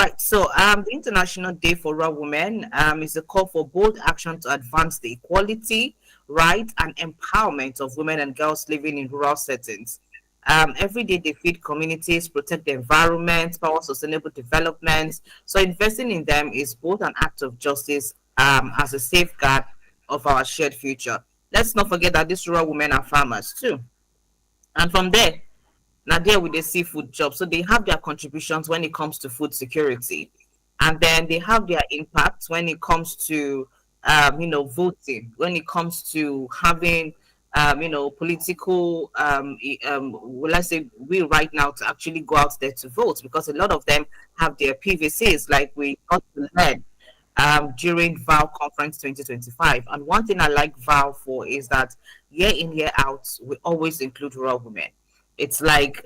Right. So, the International Day for Rural Women is a call for bold action to advance the equality, right, and empowerment of women and girls living in rural settings. Every day they feed communities, protect the environment, power sustainable development. So, investing in them is both an act of justice as a safeguard of our shared future. Let's not forget that these rural women are farmers too. And from there, now there with the seafood job. So they have their contributions when it comes to food security. And then they have their impact when it comes to voting, when it comes to having political well, I say we right now to actually go out there to vote because a lot of them have their PVCs like we got to learn during VAL conference 2025. And one thing I like VAL for is that year in, year out, we always include rural women. It's like,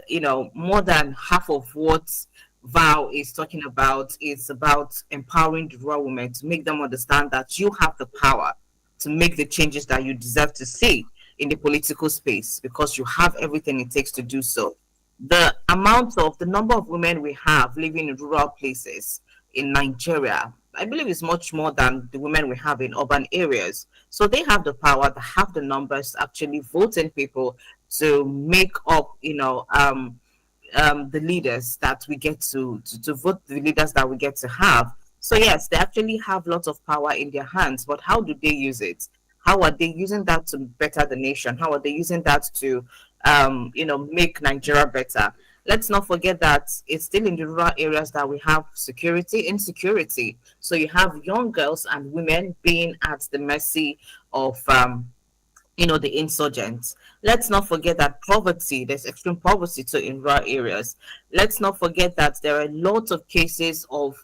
more than half of what VAL is talking about is about empowering the rural women to make them understand that you have the power to make the changes that you deserve to see in the political space because you have everything it takes to do so. The number of women we have living in rural places in Nigeria, I believe is much more than the women we have in urban areas. So they have the power, they have the numbers to actually vote in people to make up, the leaders that we get to vote, the leaders that we get to have. So yes, they actually have lots of power in their hands, but how do they use it? How are they using that to better the nation? How are they using that to make Nigeria better? Let's not forget that it's still in the rural areas that we have security insecurity. So you have young girls and women being at the mercy of the insurgents. Let's not forget that poverty, there's extreme poverty too in rural areas. Let's not forget that there are lots of cases of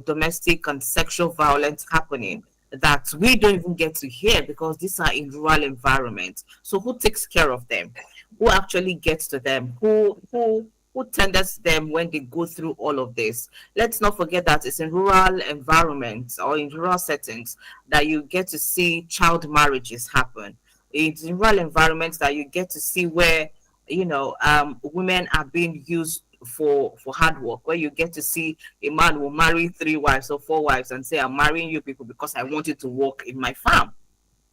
domestic and sexual violence happening that we don't even get to hear because these are in rural environments. So who takes care of them? Who actually gets to them? Who tenders them when they go through all of this? Let's not forget that it's in rural environments or in rural settings that you get to see child marriages happen. It's in rural environments that you get to see where women are being used for hard work, where you get to see a man will marry 3 wives or 4 wives and say, I'm marrying you people because I want you to work in my farm.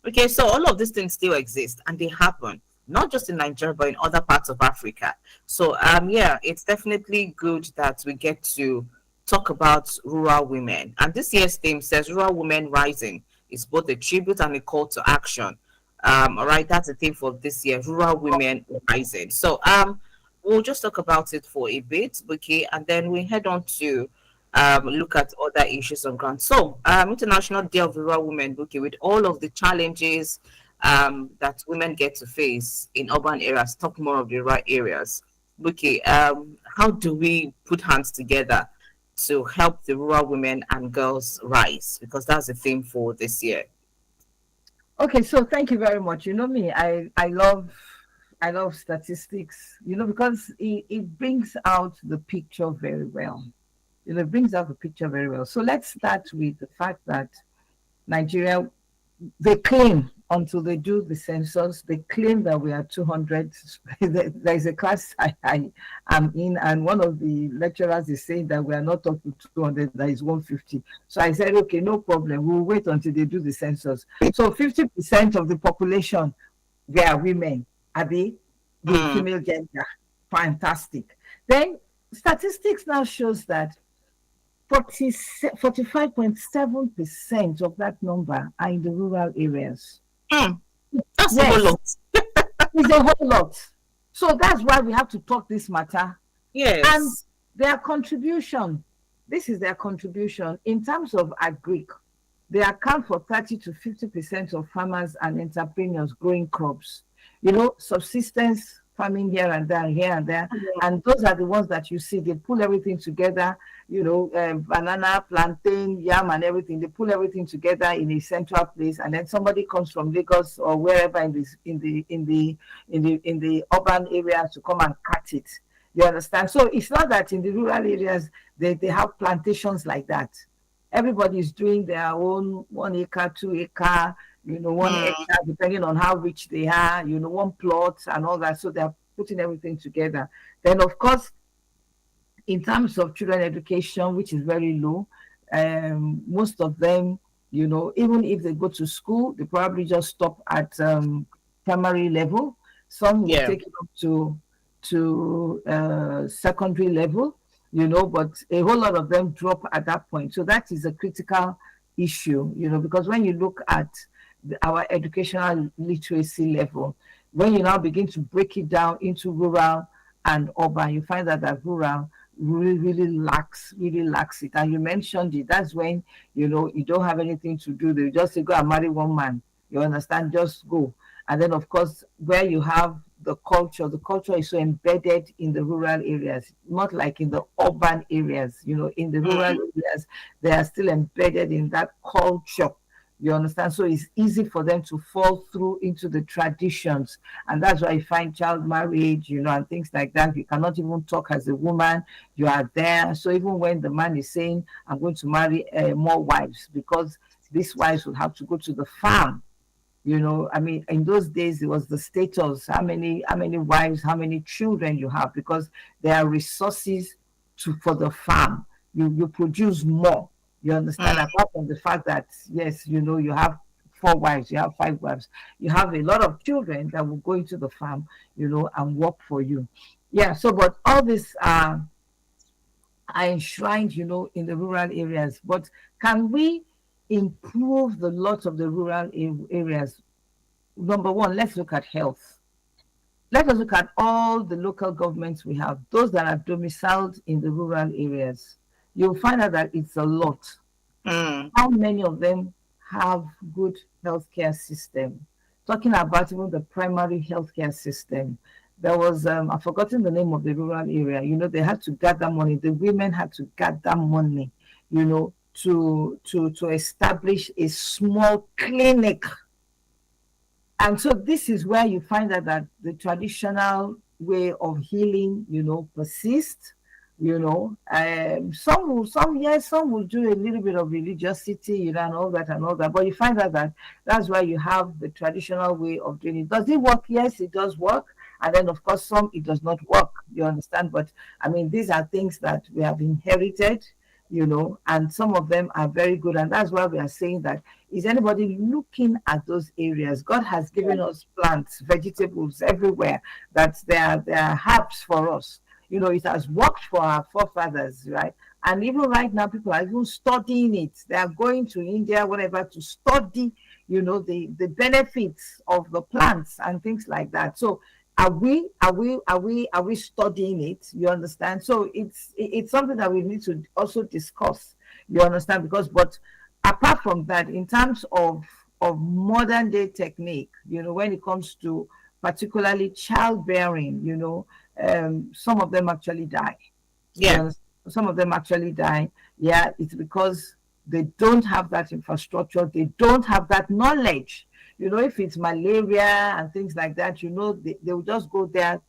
Okay, so all of these things still exist and they happen, not just in Nigeria, but in other parts of Africa. So yeah, it's definitely good that we get to talk about rural women. And this year's theme says rural women rising is both a tribute and a call to action. All right, that's the theme for this year, rural women rising. So we'll just talk about it for a bit, okay, and then we head on to look at other issues on ground. So, International Day of Rural Women, okay, with all of the challenges that women get to face in urban areas, talk more of the rural areas. Okay, how do we put hands together to help the rural women and girls rise? Because that's the theme for this year. Okay, so thank you very much. You know me, I love statistics, because it brings out the picture very well. It brings out the picture very well. So let's start with the fact that Nigeria, they claim until they do the census, they claim that we are 200. There is a class I am in, and one of the lecturers is saying that we are not up to 200, that is 150. So I said, okay, no problem. We'll wait until they do the census. So 50% of the population, they are women. Are they the female gender? Fantastic. Then statistics now shows that 45.7% of that number are in the rural areas. That's a whole lot. It's a whole lot. So that's why we have to talk this matter. Yes. And their contribution, this is their contribution in terms of agric. They account for 30 to 50% of farmers and entrepreneurs growing crops. Subsistence farming here and there, and those are the ones that you see. They pull everything together, banana, plantain, yam, and everything. They pull everything together in a central place, and then somebody comes from Lagos or wherever in the urban areas to come and cut it. You understand? So it's not that in the rural areas they have plantations like that. Everybody is doing their own 1 acre, 2 acre. 1 hectare, depending on how rich they are, 1 plot and all that. So they're putting everything together. Then, of course, in terms of children education, which is very low, most of them, even if they go to school, they probably just stop at primary level. Some will Yeah. take it up to secondary level, but a whole lot of them drop at that point. So that is a critical issue, because when you look at our educational literacy level, when you now begin to break it down into rural and urban, you find that rural really lacks it. And you mentioned it. That's when you don't have anything to do. They just say go and marry one man. You understand? Just go. And then of course, where you have the culture is so embedded in the rural areas, not like in the urban areas. In the rural Mm. areas, they are still embedded in that culture. You understand? So it's easy for them to fall through into the traditions. And that's why you find child marriage, and things like that. You cannot even talk as a woman. You are there. So even when the man is saying, I'm going to marry more wives, because these wives will have to go to the farm. I mean, in those days, it was the status, how many wives, how many children you have, because there are resources for the farm. You produce more. You understand? Mm. Apart from the fact that, yes, you have 4 wives, you have 5 wives, you have a lot of children that will go into the farm, and work for you. Yeah. So, but all this are enshrined, in the rural areas. But can we improve the lot of the rural areas? Number one, let's look at health. Let us look at all the local governments we have, those that are domiciled in the rural areas. You'll find out that it's a lot. Mm. How many of them have good healthcare system? Talking about even the primary healthcare system. There was I've forgotten the name of the rural area. They had to gather money. The women had to gather money, to establish a small clinic. And so this is where you find that the traditional way of healing, persists. Some will do a little bit of religiosity, and all that. But you find that that's why you have the traditional way of doing it. Does it work? Yes, it does work. And then, of course, some it does not work. You understand? But I mean, these are things that we have inherited, and some of them are very good. And that's why we are saying that, is anybody looking at those areas? God has given us plants, vegetables everywhere, that there are herbs for us. It has worked for our forefathers, right? And even right now, people are even studying it. They are going to India, whatever, to study, the benefits of the plants and things like that. So are we studying it? You understand? So it's something that we need to also discuss. You understand? Because but apart from that, in terms of modern day technique, when it comes to particularly childbearing, some of them actually die. You Yeah. understand? Some of them actually die. Yeah, it's because they don't have that infrastructure. They don't have that knowledge. If it's malaria and things like that, they will just go there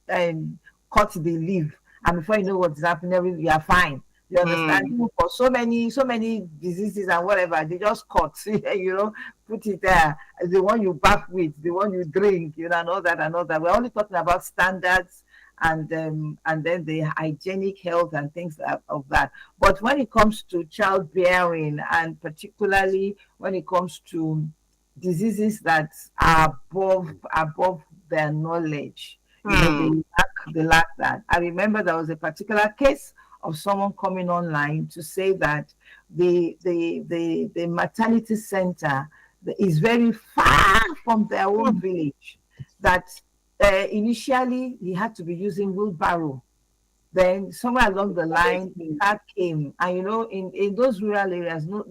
and cut the leaf, and before you know what's happening, you are fine. You understand? Mm. Even for so many diseases and whatever, they just cut, put it there. The one you bath with, the one you drink, and all that. We're only talking about standards and then the hygienic health and things of that. But when it comes to childbearing, and particularly when it comes to diseases that are above their knowledge, they Mm. lack that. I remember there was a particular case of someone coming online to say that the maternity center is very far from their own Mm. village. That initially he had to be using wheelbarrow. Then somewhere along the line, the car came, and in those rural areas, not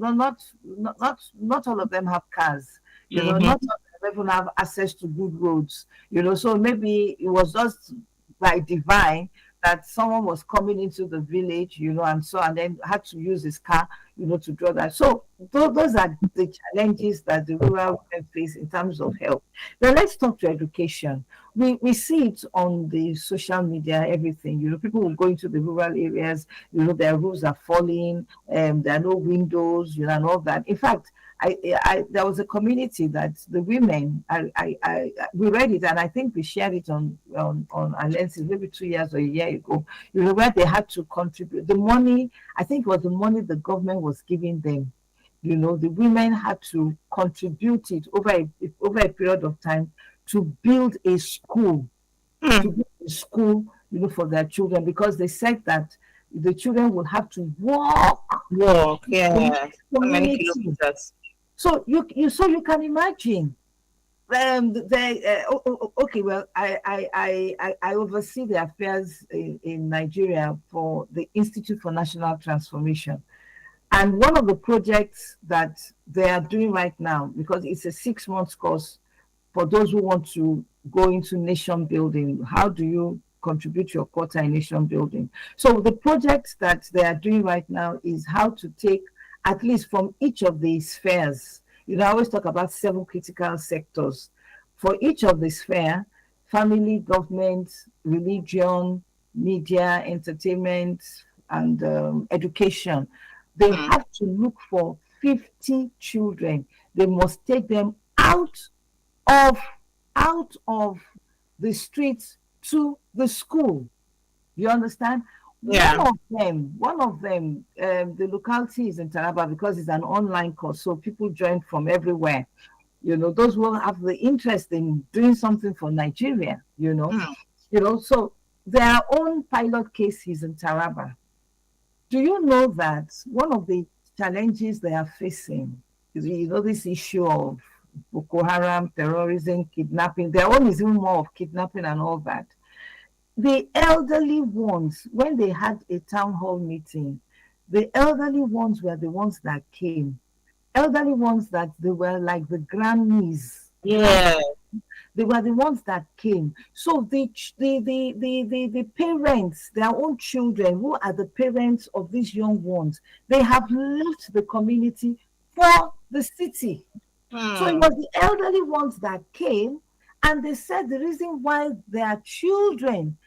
all of them have cars. Mm-hmm. Not all of them even have access to good roads. So maybe it was just by divine that someone was coming into the village, and then had to use his car, to draw that. So those are the challenges that the rural women face in terms of health. Now let's talk to education. We see it on the social media, everything. People will go into the rural areas, their roofs are falling, there are no windows, and all that. In fact, there was a community that the women, we read it, and I think we shared it on our lenses maybe 2 years or a year ago. You know, where they had to contribute the money. I think it was the money the government was giving them. You know, the women had to contribute it over a period of time to build a school, to Hmm. build a school, you know, for their children, because they said that the children will have to walk Walk, to yeah. So many community. kilometers. So you can imagine. Okay, well, I oversee the affairs in Nigeria for the Institute for National Transformation. And one of the projects that they are doing right now, because it's a 6 months course for those who want to go into nation building, how do you contribute your quota in nation building? So the project that they are doing right now is how to take at least from each of these spheres. You know, I always talk about 7 critical sectors. For each of the sphere, family, government, religion, media, entertainment, and education, they Hmm. have to look for 50 children. They must take them of out of the streets to the school. You understand? Yeah. The locality is in Taraba because it's an online course, so people join from everywhere. You know, those who have the interest in doing something for Nigeria. Hmm. So their own pilot case is in Taraba. Do you know that one of the challenges they are facing is, this issue of Boko Haram, terrorism, kidnapping? Their own is even more of kidnapping and all that. The elderly ones, when they had a town hall meeting, the elderly ones were the ones that came. Elderly ones that they were like the grannies, Yeah. they were the ones that came. So the parents, their own children, who are the parents of these young ones, they have left the community for the city. So it Hmm. was the elderly ones that came, and they said the reason why their children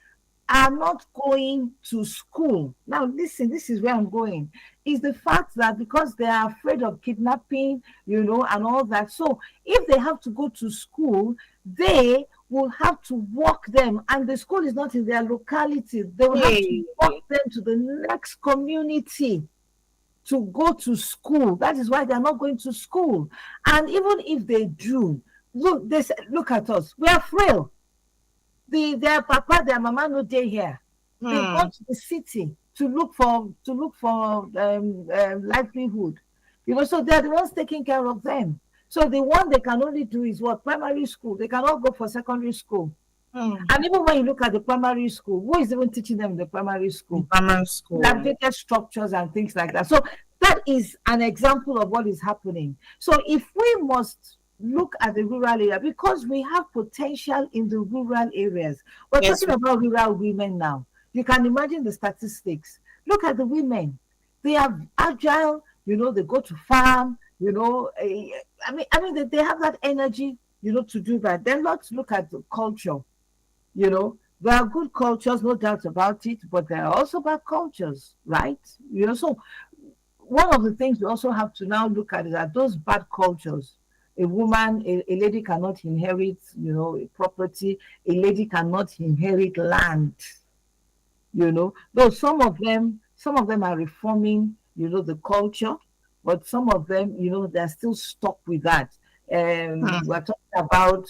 are not going to school. Now, listen, this is where I'm going. Is the fact that because they are afraid of kidnapping, and all that. So, if they have to go to school, they will have to walk them, and the school is not in their locality. They will have to Hey. walk them to the next community to go to school. That is why they're not going to school. And even if they do, look, look at us. We are frail. Their papa, their mama no dey here. They've Hmm. gone to the city to look for livelihood. So they're the ones taking care of them. So the one they can only do is what? Primary school. They cannot go for secondary school. Hmm. And even when you look at the primary school, who is even teaching them in the primary In school? primary school. Dilapidated structures and things like that. So that is an example of what is happening. So if we must look at the rural area, because we have potential in the rural areas, we're Yes. talking about rural women now. You can imagine the statistics. Look at the women. They are agile, they go to farm, they have that energy, to do that. Then let's look at the culture. There are good cultures, no doubt about it, but there are also bad cultures, right? So one of the things we also have to now look at is that those bad cultures, a lady cannot inherit, a property, a lady cannot inherit land, though some of them are reforming, the culture, but some of them, they're still stuck with that. Hmm. We're talking about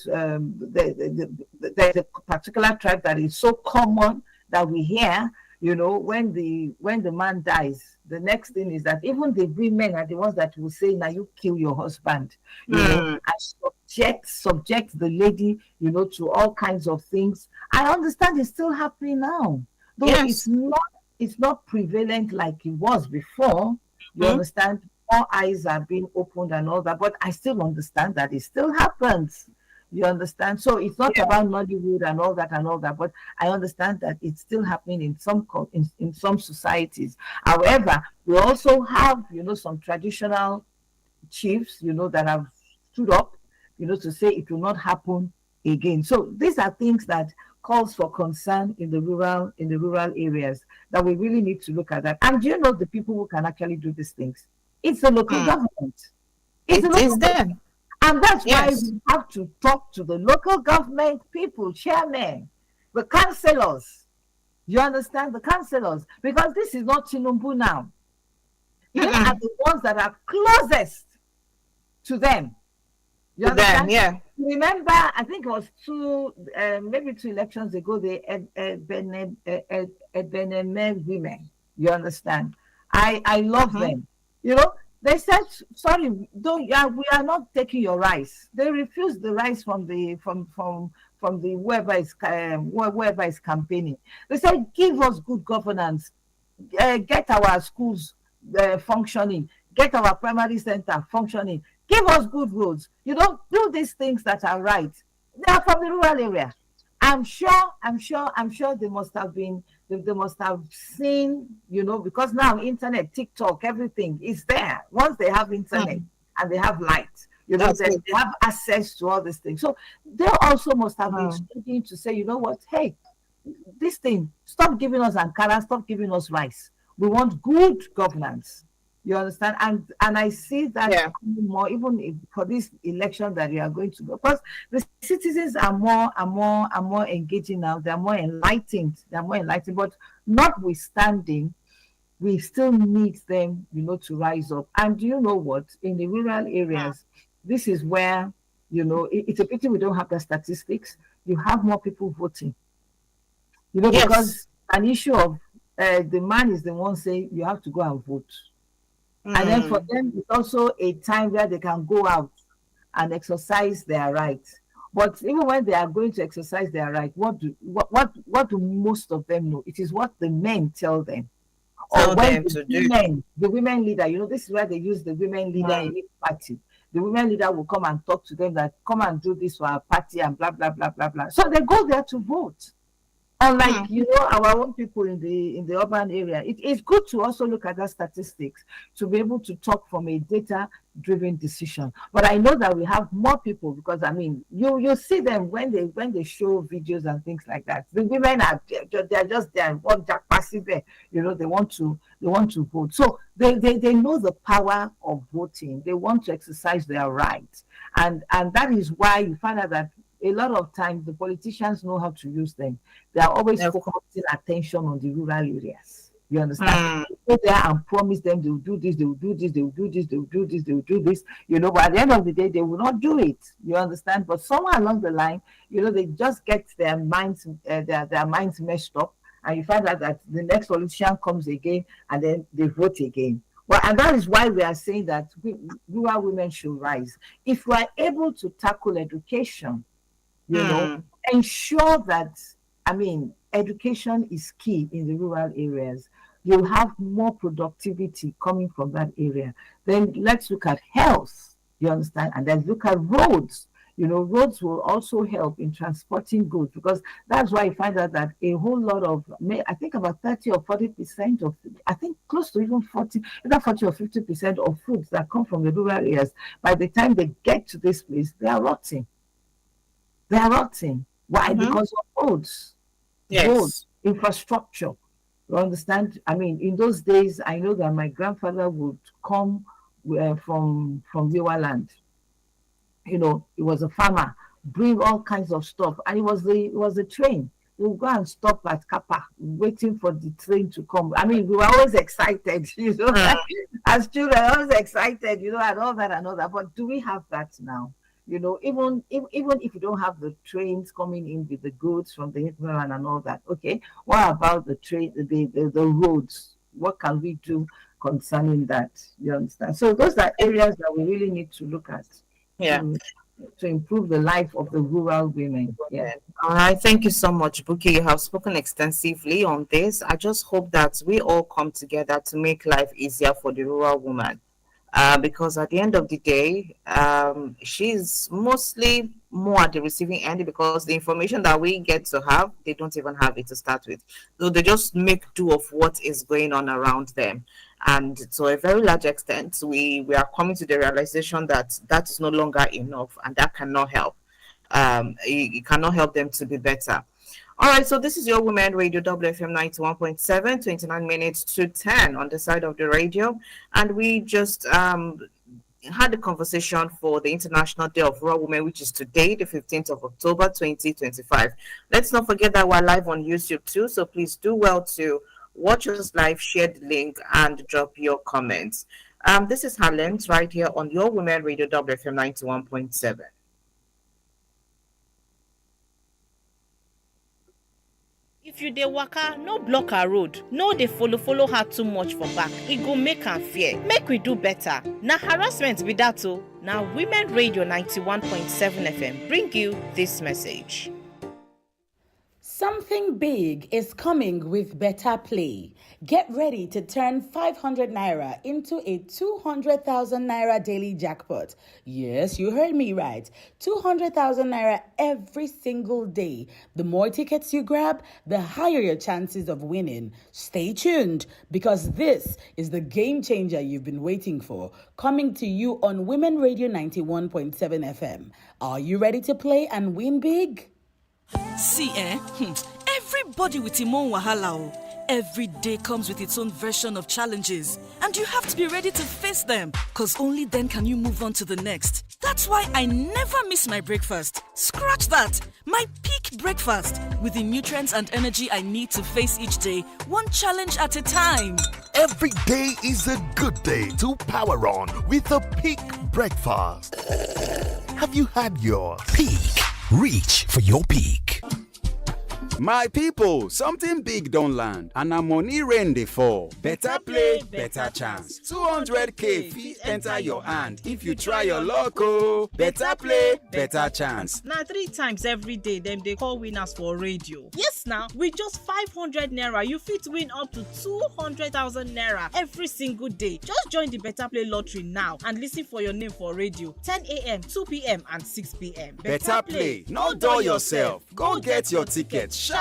there's a particular tribe that is so common that we hear, when the man dies, the next thing is that even the women are the ones that will say, now you kill your husband, Hmm. and subject the lady, to all kinds of things. I understand it's still happening now, though Yes. it's not prevalent like it was before. You Hmm. understand? More eyes are being opened and all that, but I still understand that it still happens. You understand? So it's not Yeah. about Nollywood and all that, but I understand that it's still happening in some societies. However, we also have, some traditional chiefs, that have stood up, to say it will not happen again. So these are things that calls for concern in the rural areas, that we really need to look at that. And do you know the people who can actually do these things? It's the local Hmm. government. It's the It local is government. them. And that's why Yes. we have to talk to the local government people, chairmen, the councillors. You understand? The councillors. Because this is not Tinubu now. They are Mm-mm. the ones that are closest to them. You To them, understand? yeah. Remember, I think it was maybe 2 elections ago, the Ebeneme women. You understand? I love Mm-hmm. them. You know, they said, sorry, don't, yeah, we are not taking your rice. They refused the rice from the whoever is campaigning. They said, give us good governance, get our schools functioning, get our primary center functioning, give us good roads. You don't do these things that are right. They are from the rural area. I'm sure they must have been, they must have seen, because now internet, TikTok, everything is there. Once they have internet Mm. and they have light, That's it. they have access to all these things. So they also must have been Mm. studying to say, you know what, hey, this thing, stop giving us Ankara, stop giving us rice. We want good governance. You understand? And I see that Yeah. more, even for this election that we are going to go. Because the citizens are more engaging now. They are more enlightened. They are more enlightened. But notwithstanding, we still need them, to rise up. And do you know what? In the rural Mm. areas, this is where, it's a pity we don't have the statistics. You have more people voting, Yes. because an issue of the man is the one saying you have to go and vote. And then for Mm. them, it's also a time where they can go out and exercise their rights. But even when they are going to exercise their right, what do most of them know? It is what the men tell them. Or Tell when them to do. the women leader, this is where they use the women leader Mm. in each party. The women leader will come and talk to them that come and do this for our party and blah blah blah blah blah. So they go there to vote. Unlike, Mm. our own people in the urban area, it is good to also look at that statistics to be able to talk from a data driven decision. But I know that we have more people, because I mean, you see them when they show videos and things like that. The women are, they're just there, one jack passive there. They want to vote. So they know the power of voting. They want to exercise their rights, and that is why you find out that a lot of times the politicians know how to use them. They are always Of course. focusing attention on the rural areas. You understand? Mm. Go there and promise them they will do this, they will do this, they will do this, they will do this, they will do this. But at the end of the day, they will not do it. You understand? But somewhere along the line, they just get their minds messed up, and you find out that the next politician comes again, and then they vote again. Well, and that is why we are saying that rural women should rise. If we are able to tackle education, you know, Mm. ensure that, I mean, education is key in the rural areas. You'll have more productivity coming from that area. Then let's look at health, you understand? And then look at roads. Roads will also help in transporting goods, because that's why you find out that a whole lot of, I think about 30 or 40% of, I think close to even 40, either 40 or 50% of foods that come from the rural areas, by the time they get to this place, they are rotting. They are rotting. Why? Mm-hmm. Because of roads, Yes. infrastructure. You understand? I mean, in those days, I know that my grandfather would come from Yowa land. He was a farmer, bring all kinds of stuff, and it was the train. We would go and stop at Kappa, waiting for the train to come. I mean, we were always excited, Mm. as children, always excited, and all that and all that. But do we have that now? Even if you don't have the trains coming in with the goods from the hinterland and all that, okay. What about the train, the roads? What can we do concerning that? You understand? So those are areas that we really need to look at Yeah. to to improve the life of the rural women. Yeah. Women. All right. Thank you so much, Buki. You have spoken extensively on this. I just hope that we all come together to make life easier for the rural woman. Because at the end of the day, she's mostly more at the receiving end, because the information that we get to have, they don't even have it to start with. So they just make do of what is going on around them. And to a very large extent, we are coming to the realization that that is no longer enough, and that cannot help. It cannot help them to be better. All right, so this is your Women Radio WFM 91.7, 29 minutes to 10 on the side of the radio. And we just had a conversation for the International Day of Raw Women, which is today, the 15th of October, 2025. Let's not forget that we're live on YouTube too, so please do well to watch us live, share the link, and drop your comments. This is Harland right here on Your Women Radio WFM 91.7. If you dey waka, no block her road, no dey follow her too much for back, e go make am fear. Make we do better. Na harassment be that o. Na Women Radio 91.7 FM bring you this message. Something big is coming with Better Play. Get ready to turn 500 naira into a 200,000 naira daily jackpot. Yes, you heard me right. 200,000 naira every single day. The more tickets you grab, the higher your chances of winning. Stay tuned, because this is the game changer you've been waiting for, coming to you on Women Radio 91.7 FM. Are you ready to play and win big? See, everybody with him own wahala. Every day comes with its own version of challenges, and you have to be ready to face them, because only then can you move on to the next. That's why I never miss my breakfast. Scratch that. My peak breakfast, with the nutrients and energy I need to face each day, one challenge at a time. Every day is a good day to power on with a peak breakfast. Have you had yours? Peak. Reach for your peak. My people, something big don't land, and na money rain dey fall. Better play, better chance. 200k fit enter your hand if you try your luck. Oh, better play, better chance. Now 3 times every day, them they call winners for radio. Yes, now with just 500 naira, you fit win up to 200,000 naira every single day. Just join the Better Play lottery now and listen for your name for radio. 10 a.m., 2 p.m. and 6 p.m. Better play, no dull yourself. Go get your ticket sharp.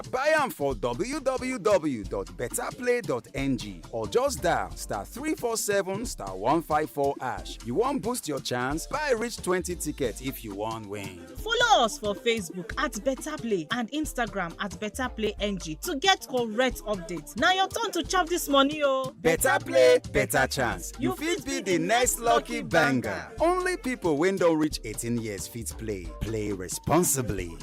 Buy am for www.betterplay.ng or just dial *347*154#. You want boost your chance? Buy reach 20 tickets if you want win. Follow us for Facebook at Better Play and Instagram at Better Play NG to get correct updates. Now your turn to chop this money, oh. Better play, better chance. You fit be the next lucky banger. Only people wey don reach 18 years fit play. Play responsibly.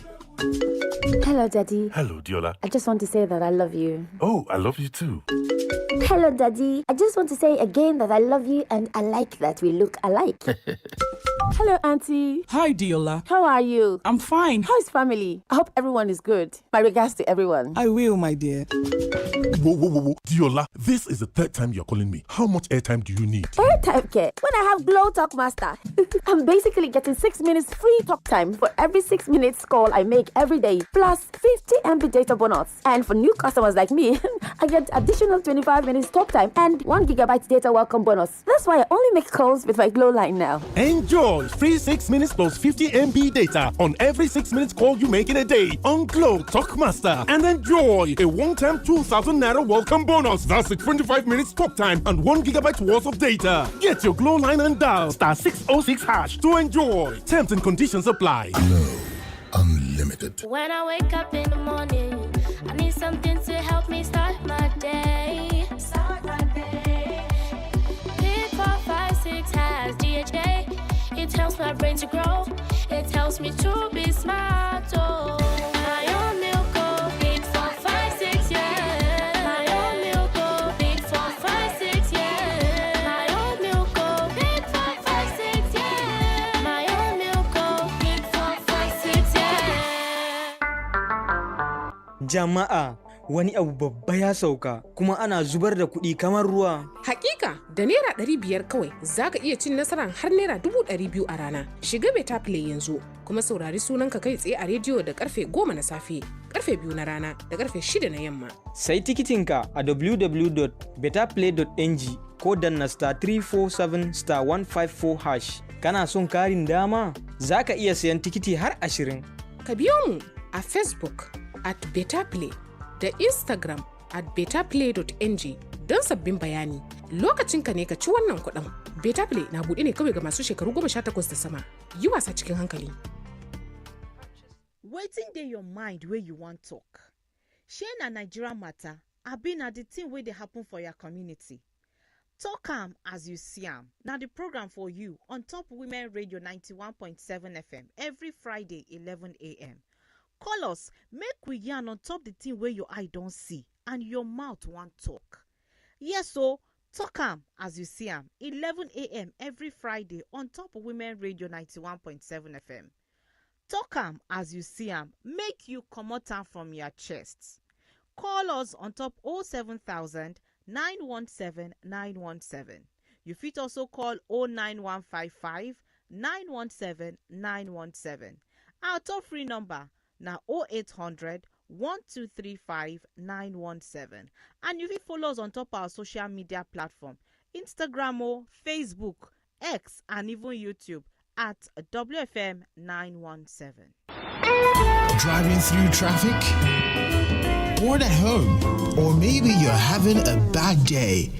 Hello, Daddy. Hello, Diola. I just want to say that I love you. Oh, I love you too. Hello, Daddy. I just want to say again that I love you and I like that we look alike. Hello, Auntie. Hi, Diola. How are you? I'm fine. How's family? I hope everyone is good. My regards to everyone. I will, my dear. Whoa. Diola, this is the 3rd time you're calling me. How much airtime do you need? Airtime care? When I have Glow Talk Master, I'm basically getting 6 minutes free talk time for every 6 minutes call I make every day, plus 50 MB data bonus. And for new customers like me, I get additional 25 minutes talk time and 1 gigabyte data welcome bonus. That's why I only make calls with my Glow line now. Enjoy free 6 minutes plus 50 MB data on every 6 minutes call you make in a day on Glow Talk Master, and enjoy a one-time 2,000 naira welcome bonus. That's a 25 minutes talk time and 1 gigabyte worth of data. Get your Glow line and dial *606# to enjoy. Terms and conditions apply. Glow Unlimited. When I wake up in the morning, I need something to help me start my day. Pick 4, 5, 6 has DHA. It helps my brain to grow. It helps me to be smart. Oh, my own milk, oh, Pick 4, 5, 6, yeah. My own milk, oh, Pick 4, 5, 6, yeah. My own milk, oh, Pick 4, 5, 6, yeah. My own milk, oh, Pick 4, 5, 6, yeah. Jama'a, wani abu babba ya sauka kuma ana zubar da kuɗi kamar ruwa. Hakika, da naira 500 kawai zaka iya cin nasarar har naira 200,000 a rana. Shiga Better Play yanzu kuma saurari sunanka kai tsaye a rediyo da karfe 10 na safe, karfe 2 na rana da karfe 6 na yamma. Sai tikitinka a www.betterplay.ng ko danna *347*154#. Kana son karin dama? Zaka iya sayan tikiti har 20. Ka biyo mu a Facebook at Better Play da Instagram at betterplay.ng don sabbin bayani. Lokacinka ne ka ci wannan kuɗin. Better Play na buɗe ne kawai ga masu shekaru 18 da sama. Yi wasa cikin hankali. Wetin dey your mind wey you wan talk? Shey na Nigeria matter, abi na the thing wey dey happen for your community? Talk am as you see am. Now the program for you on Top Women Radio 91.7 FM every Friday 11 a.m. Call us, make we yarn on top the thing where your eye don't see and your mouth want talk. Yes, so talk am as you see am 11 a.m. every Friday on Top Women Radio 91.7 FM. Talk am as you see am, make you comot am from your chest. Call us on top 07000 917 917. You fit also call 09155 917 917. Our toll free number na 0800 1235 917. And you fit follow us on top our social media platform Instagram, Facebook, X, and even YouTube at WFM 917. Driving through traffic? Bored at home? Or maybe you're having a bad day.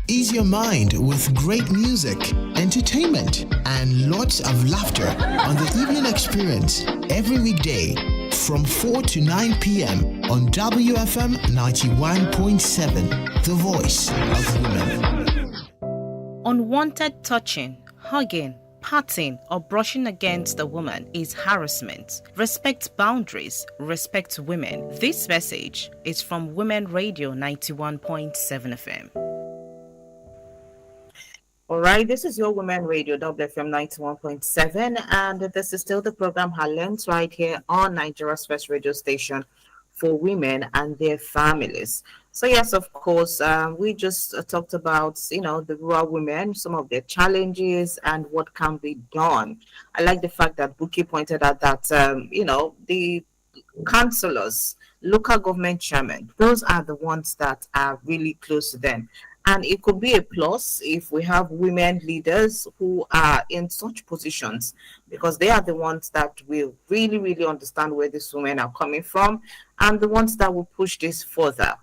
Ease your mind with great music, entertainment, and lots of laughter on the Evening Experience every weekday from 4 to 9 p.m. on WFM 91.7, the voice of women. Unwanted touching, hugging, patting, or brushing against a woman is harassment. Respect boundaries, respect women. This message is from Women Radio 91.7 FM. All right, this is your Women Radio, WFM 91.7, and this is still the program Highlands right here on Nigeria's first radio station for women and their families. So yes, of course, we just talked about, the rural women, some of their challenges and what can be done. I like the fact that Buki pointed out that, the councillors, local government chairmen, those are the ones that are really close to them. And it could be a plus if we have women leaders who are in such positions, because they are the ones that will really, really understand where these women are coming from and the ones that will push this further,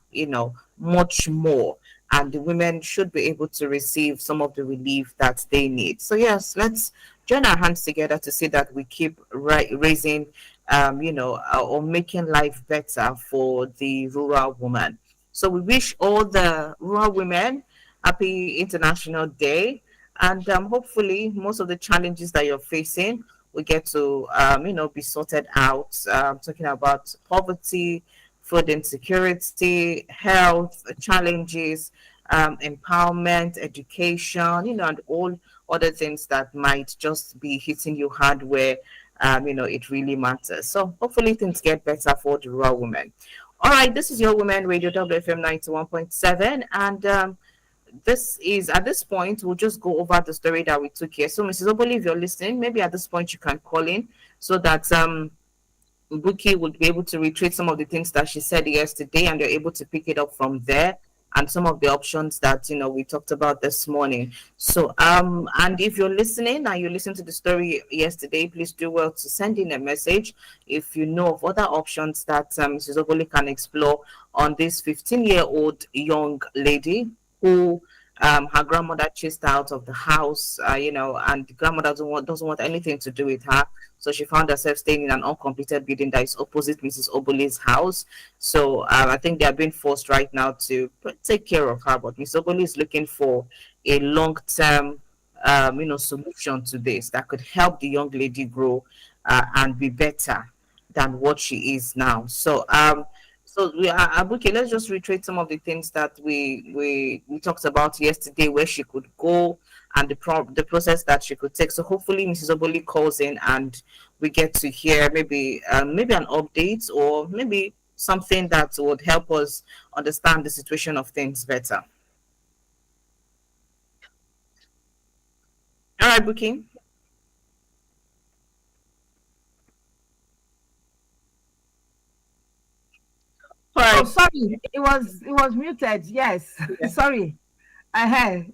much more. And the women should be able to receive some of the relief that they need. So, yes, let's join our hands together to see that we keep raising, or making life better for the rural woman. So we wish all the rural women happy International Day, and hopefully most of the challenges that you're facing will get to, be sorted out. Talking about poverty, food insecurity, health challenges, empowerment, education, and all other things that might just be hitting you hard where, it really matters. So hopefully things get better for the rural women. All right, this is your Women Radio, WFM 91.7, and this is, at this point, we'll just go over the story that we took here. So, Mrs. Oboli, if you're listening, maybe at this point you can call in so that Buki would be able to retrieve some of the things that she said yesterday, and you're able to pick it up from there, and some of the options that we talked about this morning. So and if you're listening and you listened to the story yesterday, please do well to send in a message if you know of other options that Mrs. Oboli can explore on this 15-year-old young lady who her grandmother chased her out of the house, and the grandmother doesn't want anything to do with her. So she found herself staying in an uncompleted building that is opposite Mrs. Oboli's house. So I think they are being forced right now to take care of her. But Mrs. Oboli is looking for a long-term, solution to this that could help the young lady grow and be better than what she is now. So we are Abuke. Let's just reiterate some of the things that we talked about yesterday, where she could go and the process that she could take. So hopefully Mrs. Oboli calls in and we get to hear maybe an update or maybe something that would help us understand the situation of things better. All right, Buki. Right. Oh, sorry, it was muted. Yes, yeah. Sorry, I heard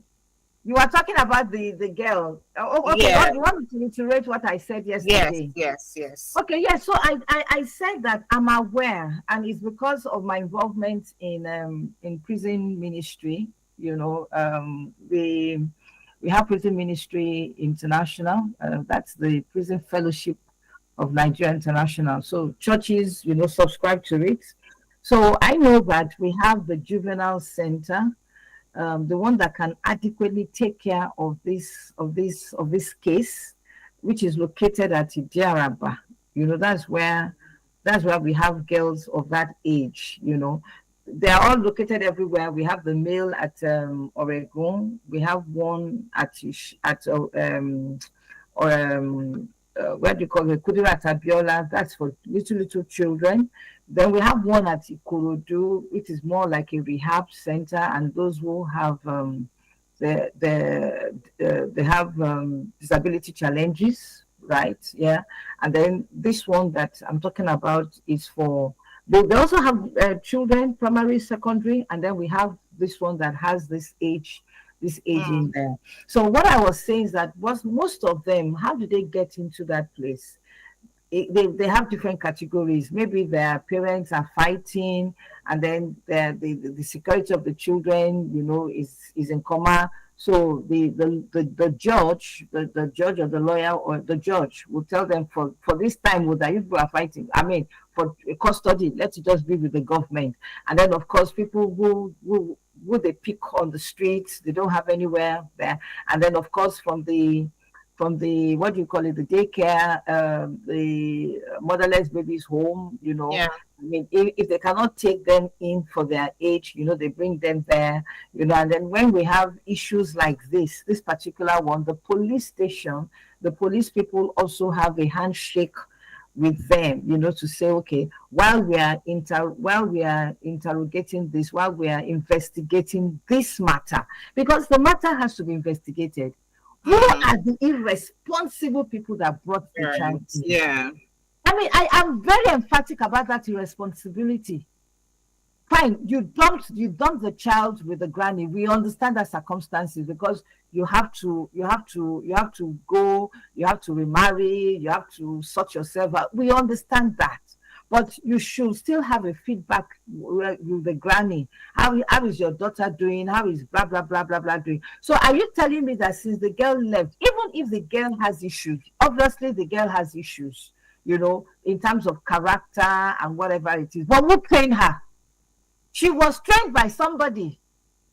you were talking about the girl. Okay, yeah. You want me to reiterate what I said yesterday? Yes. Okay, yes. So I said that I'm aware, and it's because of my involvement in prison ministry. We have Prison Ministry International. That's the Prison Fellowship of Nigeria International. So churches, subscribe to it. So I know that we have the Juvenile Center, the one that can adequately take care of this case, which is located at Idiaraba. That's where we have girls of that age. They are all located everywhere. We have the male at Oregon. We have one what do you call it, Kudirat Abiola. That's for little children. Then we have one at Ikorodu, which is more like a rehab center, and those who have they have disability challenges, right? Yeah. And then this one that I'm talking about is for they also have children, primary, secondary, and then we have this one that has this age in there. So what I was saying is that most of them, how do they get into that place? They have different categories. Maybe their parents are fighting, and then the security of the children, is in coma. So the judge, the judge or the lawyer or the judge will tell them for this time that you are fighting. I mean, for custody, let it just be with the government. And then of course people who they pick on the streets, they don't have anywhere there. And then of course from the what do you call it, the daycare, the motherless babies home, Yeah. I mean, if they cannot take them in for their age, they bring them there, and then when we have issues like this particular one, the police station, the police people also have a handshake with them, to say, okay, while we are interrogating this, while we are investigating this matter, because the matter has to be investigated. Who are the irresponsible people that brought the child in? Yeah. I mean, I am very emphatic about that irresponsibility. Fine, you dumped the child with the granny. We understand that circumstances, because you have to go, you have to remarry, you have to sort yourself out. We understand that. But you should still have a feedback with the granny. How is your daughter doing? How is blah, blah, blah, blah, blah doing? So are you telling me that since the girl left, even if the girl has issues, obviously the girl has issues, in terms of character and whatever it is, but who trained her? She was trained by somebody.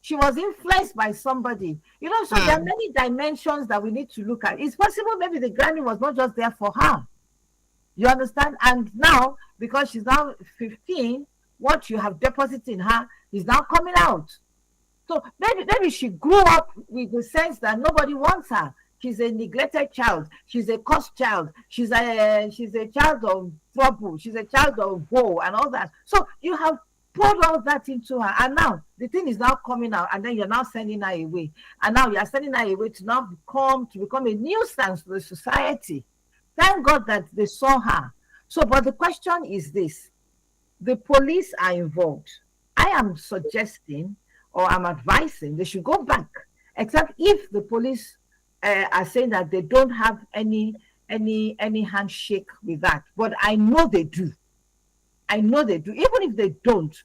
She was influenced by somebody. So there are many dimensions that we need to look at. It's possible maybe the granny was not just there for her. You understand? And now, because she's now 15, what you have deposited in her is now coming out. So maybe she grew up with the sense that nobody wants her. She's a neglected child. She's a cursed child. She's a child of trouble. She's a child of woe and all that. So you have poured all that into her, and now the thing is now coming out, and then you're now sending her away. And now you're sending her away to now become a nuisance to the society. Thank God that they saw her. So, but the question is this: the police are involved. I am suggesting, or I'm advising, they should go back, except if the police are saying that they don't have any handshake with that. But I know they do. Even if they don't,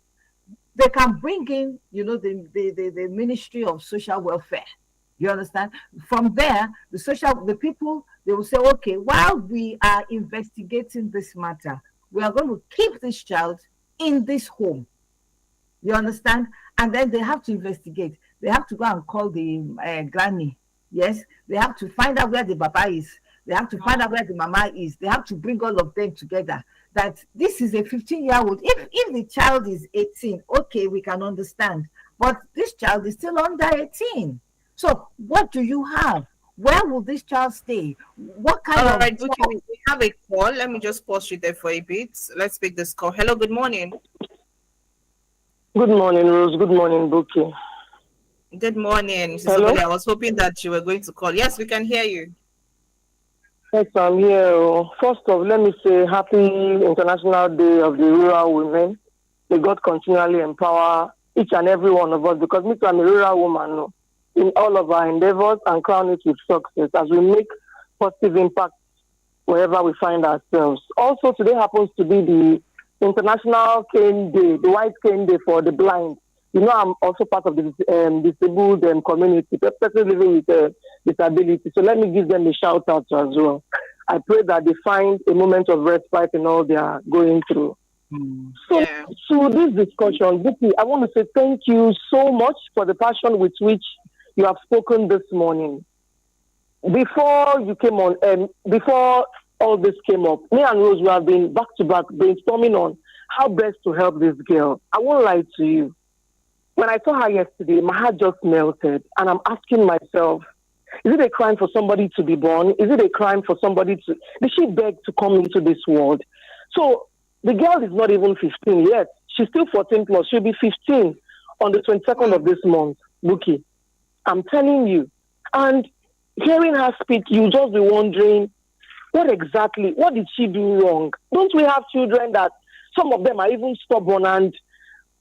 they can bring in, the Ministry of Social Welfare. You understand? From there, the people, they will say, okay, while we are investigating this matter, we are going to keep this child in this home. You understand? And then they have to investigate. They have to go and call the granny. Yes, they have to find out where the baba is. They have to find out where the mama is. They have to bring all of them together. That this is a 15-year-old. If the child is 18, okay, we can understand. But this child is still under 18. So what do you have? Where will this child stay? What kind All of... right, okay, we have a call. Let me just pause you there for a bit. Let's pick this call. Hello, good morning. Good morning, Rose. Good morning, Buki. Good morning, Mrs. Hello? Obode. I was hoping that you were going to call. Yes, we can hear you. Yes, I'm here. First off, let me say happy International Day of the Rural Women. May God continually empower each and every one of us, because me too, I'm a rural woman in all of our endeavors, and crown it with success as we make positive impact wherever we find ourselves. Also, today happens to be the International Cane Day, the White Cane Day for the blind. I'm also part of the disabled community, person living with disability. So let me give them a shout out as well. I pray that they find a moment of respite in all they are going through. So, Yeah. to this discussion, Vicky, I want to say thank you so much for the passion with which you have spoken this morning. Before you came on, before all this came up, me and Rose, we have been back to back brainstorming on how best to help this girl. I won't lie to you. When I saw her yesterday, my heart just melted, and I'm asking myself, is it a crime for somebody to be born? Is it a crime for somebody to... Did she beg to come into this world? So the girl is not even 15 yet. She's still 14 plus. She'll be 15 on the 22nd of this month, Buki. I'm telling you. And hearing her speak, you just be wondering, what did she do wrong? Don't we have children that some of them are even stubborn? And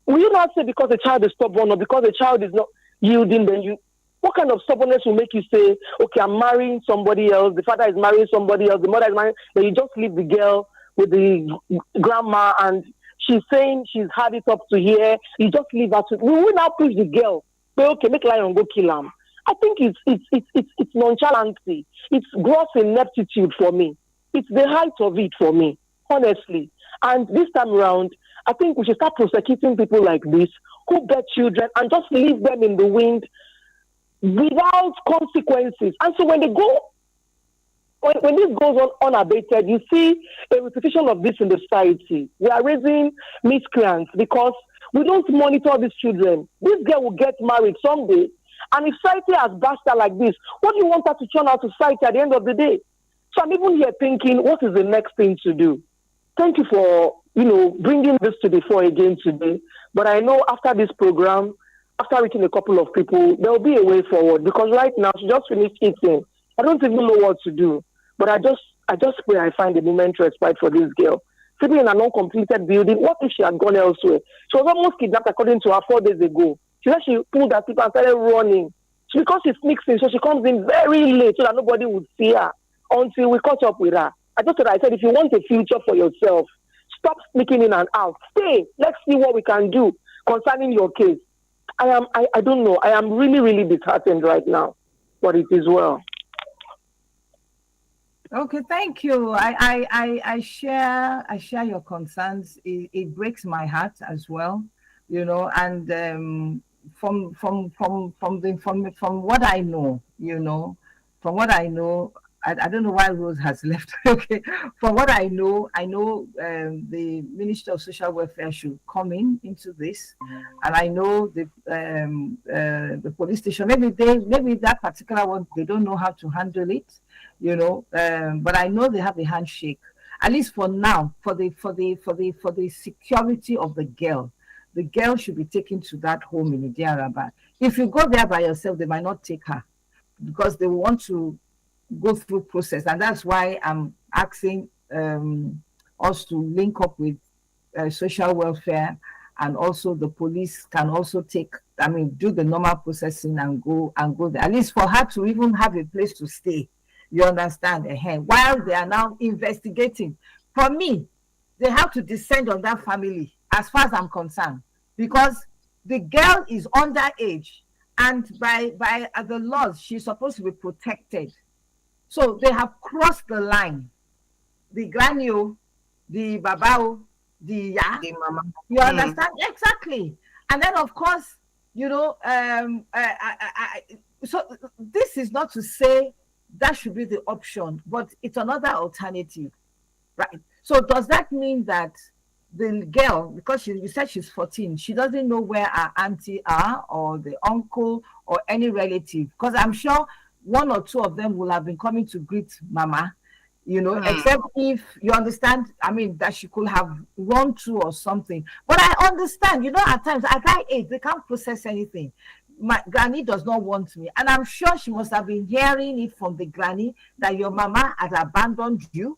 will you not say because a child is stubborn or because a child is not yielding, then you... What kind of stubbornness will make you say, okay, I'm marrying somebody else, the father is marrying somebody else, the mother is marrying, then you just leave the girl with the grandma and she's saying she's had it up to here, you just leave her to... We will now push the girl, say, okay, make lion go kill him. I think it's nonchalancy. It's gross ineptitude for me. It's the height of it for me, honestly. And this time around, I think we should start prosecuting people like this who bear children and just leave them in the wind without consequences. And so when this goes on unabated, you see a repetition of this in the society. We are raising miscreants because we don't monitor these children. This girl will get married someday, and if society has bashed her like this, what do you want her to turn out to society at the end of the day? So I'm even here thinking, what is the next thing to do? Thank you for, bringing this to the fore again today. But I know after this program, after reaching a couple of people, there will be a way forward. Because right now, she just finished eating. I don't even know what to do. But I just pray I find a moment to respite for this girl. Sitting in an uncompleted building, what if she had gone elsewhere? She was almost kidnapped according to her 4 days ago. She said she pulled her people and started running. So because she sneaks in, so she comes in very late so that nobody would see her until we caught up with her. I said, if you want a future for yourself, stop sneaking in and out. Stay. Let's see what we can do concerning your case. I don't know. I am really, really disheartened right now, but it is well. Okay, thank you. I share your concerns. It breaks my heart as well, and from what I know, I don't know why Rose has left. Okay, from what I know, the Minister of Social Welfare should come into this, and I know the police station. Maybe that particular one they don't know how to handle it, but I know they have a handshake. At least for now, for the security of the girl. The girl should be taken to that home in Idiaraba. If you go there by yourself, they might not take her because they want to go through process, and that's why I'm asking us to link up with social welfare, and also the police can also do the normal processing and go there. At least for her to even have a place to stay. You understand? While they are now investigating, for me, they have to descend on that family as far as I'm concerned, because the girl is underage, and by the laws, she's supposed to be protected. So they have crossed the line. The granny, the babao, the mama. You understand? Exactly. And then, of course, so this is not to say that should be the option, but it's another alternative, right? So does that mean that the girl, because you said she's 14, she doesn't know where her auntie are or the uncle or any relative? Because I'm sure one or two of them will have been coming to greet mama, except if you understand, that she could have run to or something. But I understand, at times at that age, they can't process anything. My granny does not want me. And I'm sure she must have been hearing it from the granny that your mama had abandoned you,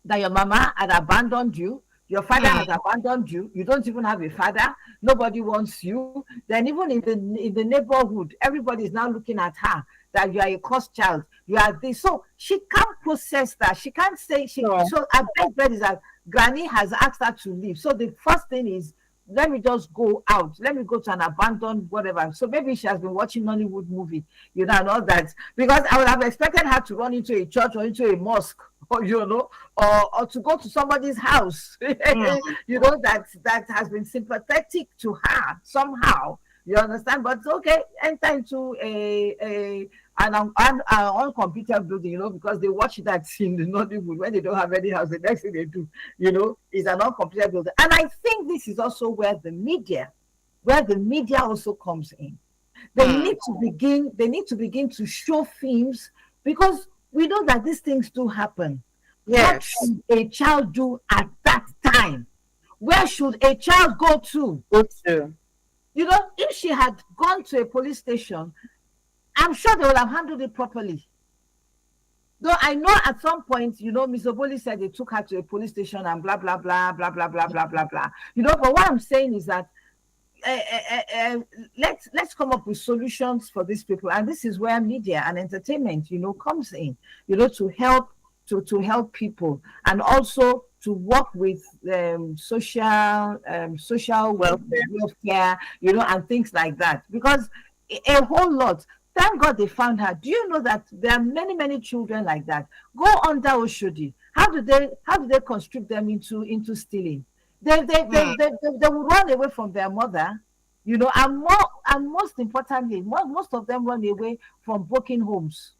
that your mama had abandoned you, your father has abandoned you, you don't even have a father, nobody wants you. Then even in the neighborhood, everybody is now looking at her that you are a cursed child, you are this. So she can't process that. She can't say So I bet is that granny has asked her to leave. So the first thing is, let me just go out. Let me go to an abandoned whatever. So maybe she has been watching Nollywood movie, and all that. Because I would have expected her to run into a church or into a mosque or or to go to somebody's house, that has been sympathetic to her somehow. You understand? But okay, enter into an uncompleted building, because they watch that in the Nollywood when they don't have any house. The next thing they do, is an uncompleted building. And I think this is also where the media also comes in. They need to begin to show films, because we know that these things do happen. Yes. What should a child do at that time? Where should a child go to? If she had gone to a police station, I'm sure they would have handled it properly. Though I know at some point, Ms. Oboli said they took her to a police station and blah, blah, blah, blah, blah, blah, blah, blah, blah. But what I'm saying is that let's come up with solutions for these people. And this is where media and entertainment, comes in, to help people, and also to work with social welfare, and things like that. Because a whole lot. Thank God they found her. Do you know that there are many, many children like that go under Oshodi? How do they constrict them into stealing? They will run away from their mother, and most importantly, most of them run away from broken homes.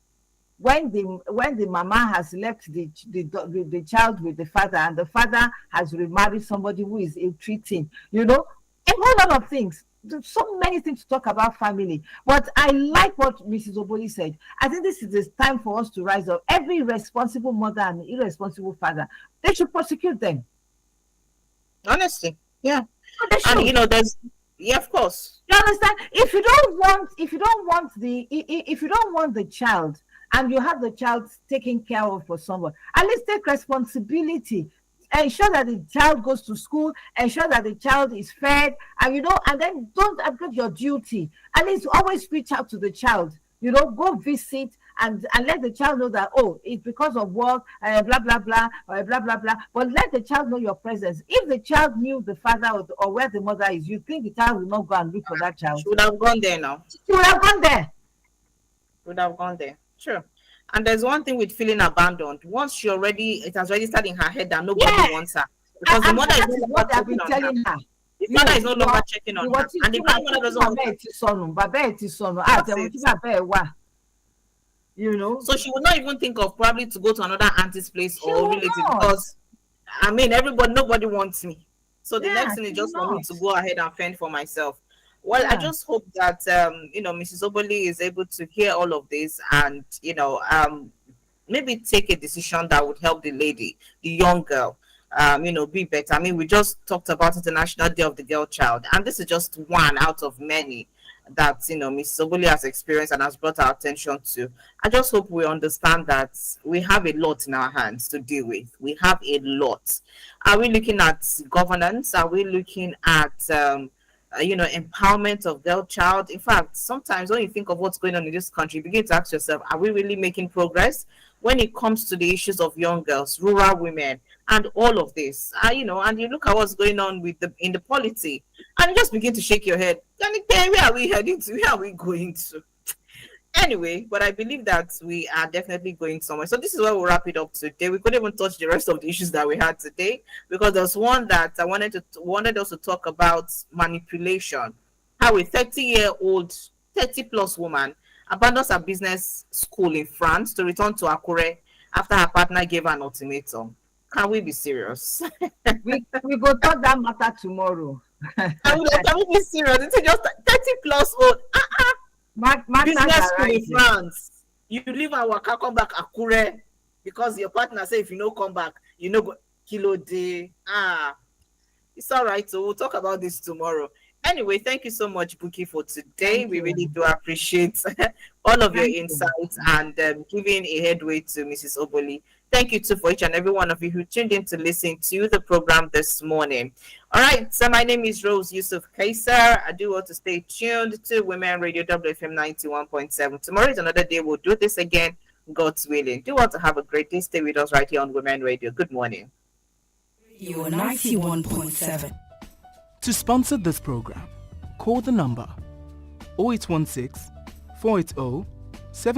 When the mama has left the child with the father, and the father has remarried somebody who is ill-treating, a whole lot of things. There's so many things to talk about family. But I like what Mrs. Oboli said. I think this is the time for us to rise up. Every responsible mother and irresponsible father, they should prosecute them. Honestly, yeah. And of course. You understand? If you don't want the child, and you have the child taken care of for someone, at least take responsibility. Ensure that the child goes to school, ensure that the child is fed, and and then don't abdicate your duty. At least always reach out to the child. Go visit and let the child know that, it's because of work, blah blah blah, or blah blah blah. But let the child know your presence. If the child knew the father or where the mother is, you think the child will not go and look for that child? She would have gone there now. She would have gone there. Sure. And there's one thing with feeling abandoned. Once it has registered in her head that nobody wants her. Because the mother is no longer checking on her. The father is no longer checking on her. And the grandmother doesn't want her. So she would not even think of probably to go to another auntie's place or relative, because nobody wants me. So the next thing is just for me to go ahead and fend for myself. Well, I just hope that Mrs. Oboli is able to hear all of this and maybe take a decision that would help the lady, the young girl, be better. We just talked about International Day of the Girl Child, and this is just one out of many that Mrs. Oboli has experienced and has brought our attention to. I just hope we understand that we have a lot in our hands to deal with. We have a lot. Are we looking at governance? Are we looking at empowerment of girl child? In fact, sometimes when you think of what's going on in this country, you begin to ask yourself, are we really making progress when it comes to the issues of young girls, rural women, and all of this? And you look at what's going on in the polity, and you just begin to shake your head. Where are we heading to? Where are we going to? Anyway, but I believe that we are definitely going somewhere. So this is where we'll wrap it up today. We couldn't even touch the rest of the issues that we had today, because there's one that I wanted us to talk about: manipulation. How a 30-year-old, 30-plus woman abandons her business school in France to return to Akure after her partner gave her an ultimatum. Can we be serious? we go talk that matter tomorrow. Can we be serious? It's just 30-plus old. Business school in France. You leave and waka come back Akure because your partner say if you no come back, go kilo day. It's all right. So we'll talk about this tomorrow. Anyway, thank you so much, Buki, for today. We really do appreciate all of your insights and giving a headway to Mrs. Oboli. Thank you too for each and every one of you who tuned in to listen to the program this morning. All right, so my name is Rose Yusuf Kaisar. I do want to stay tuned to Women Radio WFM 91.7. Tomorrow is another day. We'll do this again, God's willing. Do want to have a great day. Stay with us right here on Women Radio. Good morning. You are 91.7. To sponsor this program, call the number 0816 480 7